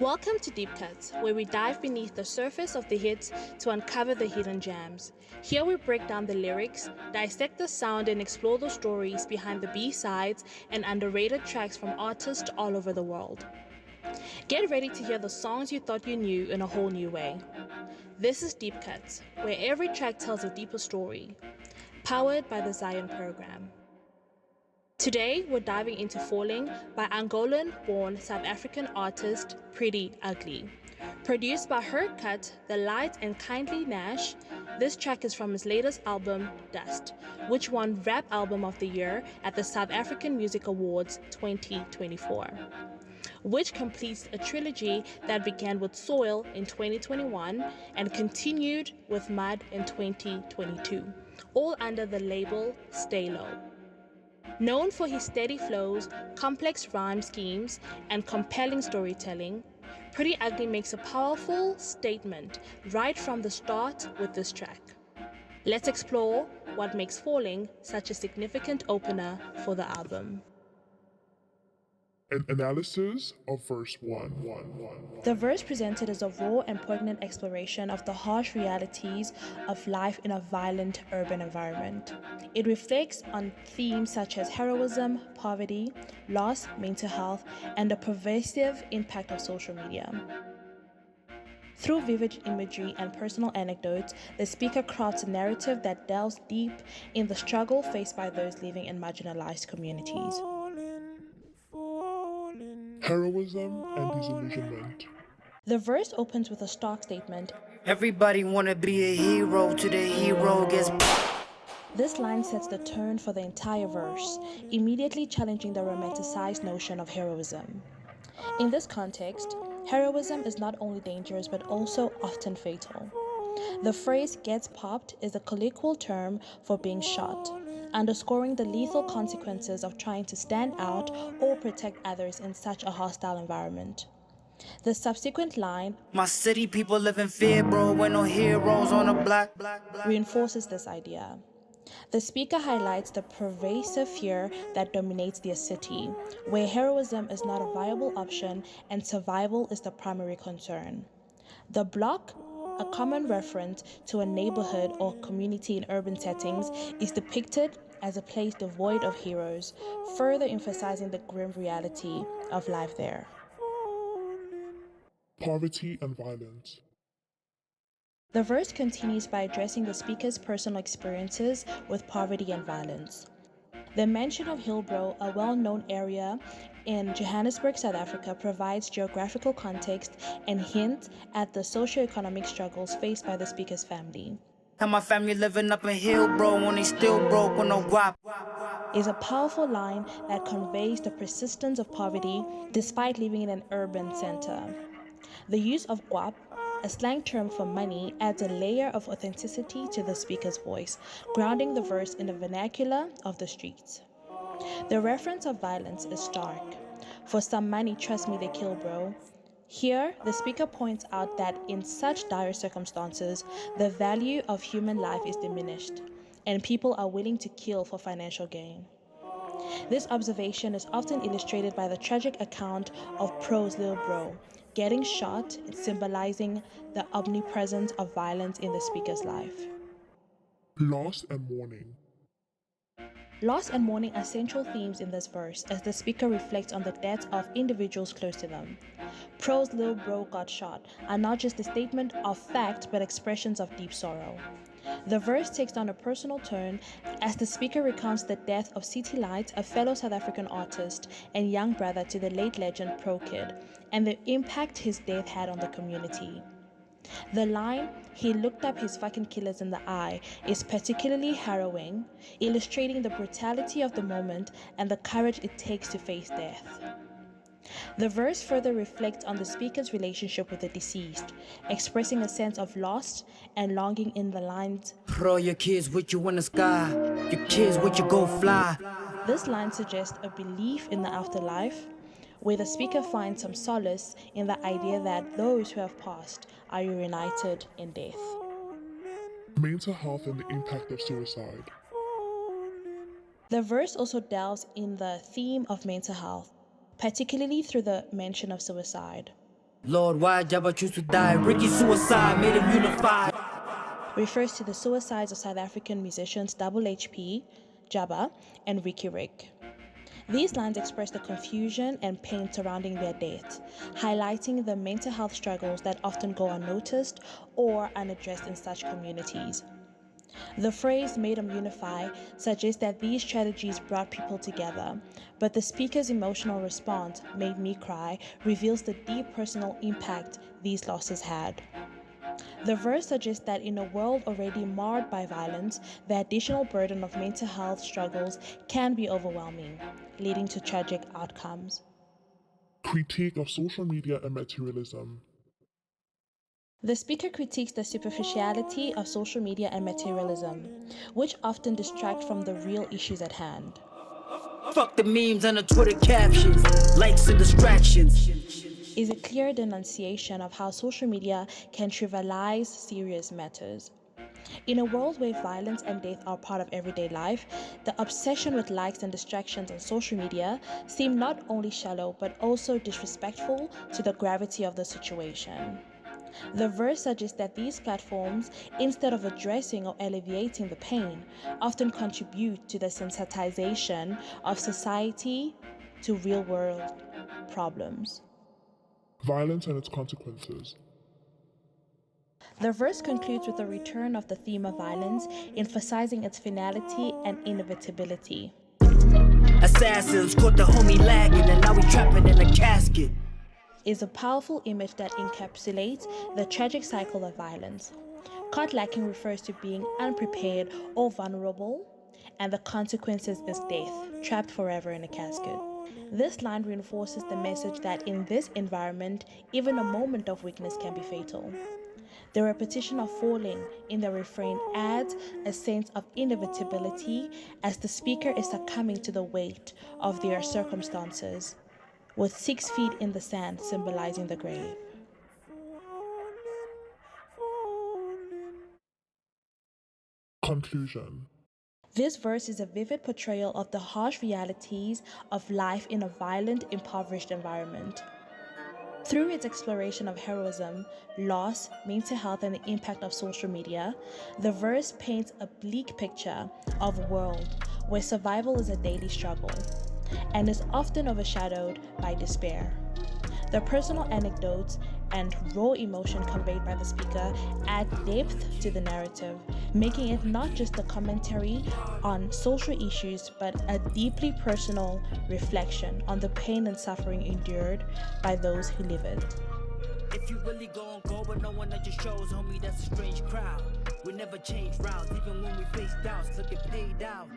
Welcome to Deep Cuts, where we dive beneath the surface of the hits to uncover the hidden gems. Here we break down the lyrics, dissect the sound, and explore the stories behind the B-sides and underrated tracks from artists all over the world. Get ready to hear the songs you thought you knew in a whole new way. This is Deep Cuts, where every track tells a deeper story. Powered by the Zion program. Today, we're diving into Falling by Angolan-born South African artist Priddy Ugly. Produced by Herc, The Light and KindlyNxsh, this track is from his latest album, Dust, which won Rap Album of the Year at the South African Music Awards 2024, which completes a trilogy that began with Soil in 2021 and continued with Mud in 2022, all under the label Stay Low. Known for his steady flows, complex rhyme schemes, and compelling storytelling, Priddy Ugly makes a powerful statement right from the start with this track. Let's explore what makes Falling such a significant opener for the album. An analysis of verse 1. The verse presented is a raw and poignant exploration of the harsh realities of life in a violent urban environment. It reflects on themes such as heroism, poverty, loss, mental health, and the pervasive impact of social media. Through vivid imagery and personal anecdotes, the speaker crafts a narrative that delves deep in the struggle faced by those living in marginalized communities. Heroism and disillusionment. The verse opens with a stark statement. Everybody wanna be a hero till the hero gets. This line sets the tone for the entire verse, immediately challenging the romanticized notion of heroism. In this context, heroism is not only dangerous but also often fatal. The phrase "gets popped" is a colloquial term for being shot, underscoring the lethal consequences of trying to stand out or protect others in such a hostile environment. The subsequent line, My city people live in fear, bro, when no heroes on the block. reinforces this idea. The speaker highlights the pervasive fear that dominates their city, where heroism is not a viable option and survival is the primary concern. The block, a common reference to a neighborhood or community in urban settings, is depicted as a place devoid of heroes, further emphasizing the grim reality of life there. Poverty and violence. The verse continues by addressing the speaker's personal experiences with poverty and violence. The mention of Hillbrow, a well-known area in Johannesburg, South Africa, provides geographical context and hint at the socio-economic struggles faced by the speaker's family. And my family living up in hill, bro, when they still broke with no guap. Is a powerful line that conveys the persistence of poverty despite living in an urban center. The use of guap, a slang term for money, adds a layer of authenticity to the speaker's voice, grounding the verse in the vernacular of the streets. The reference of violence is stark. For some money, trust me, they kill, bro. Here, the speaker points out that in such dire circumstances, the value of human life is diminished, and people are willing to kill for financial gain. This observation is often illustrated by the tragic account of Pro's Lil Bro getting shot, symbolizing the omnipresence of violence in the speaker's life. Loss and mourning. Loss and mourning are central themes in this verse as the speaker reflects on the deaths of individuals close to them. Pro's Lil Bro got shot are not just a statement of fact but expressions of deep sorrow. The verse takes on a personal turn as the speaker recounts the death of City Light, a fellow South African artist and young brother to the late legend Pro Kid, and the impact his death had on the community. The line, "He looked up his fucking killers in the eye," is particularly harrowing, illustrating the brutality of the moment and the courage it takes to face death. The verse further reflects on the speaker's relationship with the deceased, expressing a sense of loss and longing in the lines, Bro, your kids with you in the sky, your kids with you go fly. This line suggests a belief in the afterlife, where the speaker finds some solace in the idea that those who have passed are reunited in death. Mental health and the impact of suicide. The verse also delves in the theme of mental health, particularly through the mention of suicide. Lord, why Jabba choose to die? Ricky's suicide made him unified. Refers to the suicides of South African musicians Double HP, Jabba, and Ricky Rick. These lines express the confusion and pain surrounding their death, highlighting the mental health struggles that often go unnoticed or unaddressed in such communities. The phrase made them unify suggests that these tragedies brought people together, but the speaker's emotional response, "made me cry," reveals the deep personal impact these losses had. The verse suggests that in a world already marred by violence, the additional burden of mental health struggles can be overwhelming, leading to tragic outcomes. Critique of social media and materialism. The speaker critiques the superficiality of social media and materialism, which often distract from the real issues at hand. Fuck the memes and the Twitter captions, likes and distractions. Is a clear denunciation of how social media can trivialize serious matters. In a world where violence and death are part of everyday life, the obsession with likes and distractions on social media seem not only shallow but also disrespectful to the gravity of the situation. The verse suggests that these platforms, instead of addressing or alleviating the pain, often contribute to the sensitization of society to real-world problems. Violence and its consequences. The verse concludes with a return of the theme of violence, emphasizing its finality and inevitability. Assassins caught the homie lagging and now we trapping in a casket. Is a powerful image that encapsulates the tragic cycle of violence. Caught lacking refers to being unprepared or vulnerable, and the consequences is death, trapped forever in a casket. This line reinforces the message that in this environment, even a moment of weakness can be fatal. The repetition of falling in the refrain adds a sense of inevitability as the speaker is succumbing to the weight of their circumstances, with 6 feet in the sand symbolizing the grave. Conclusion. This verse is a vivid portrayal of the harsh realities of life in a violent, impoverished environment. Through its exploration of heroism, loss, mental health, and the impact of social media, the verse paints a bleak picture of a world where survival is a daily struggle and is often overshadowed by despair. The personal anecdotes and raw emotion conveyed by the speaker add depth to the narrative, making it not just a commentary on social issues, but a deeply personal reflection on the pain and suffering endured by those who live it. If you really go but no one that just shows, homie, that's a strange crowd. We never change routes, even when we face doubts, look at paid out.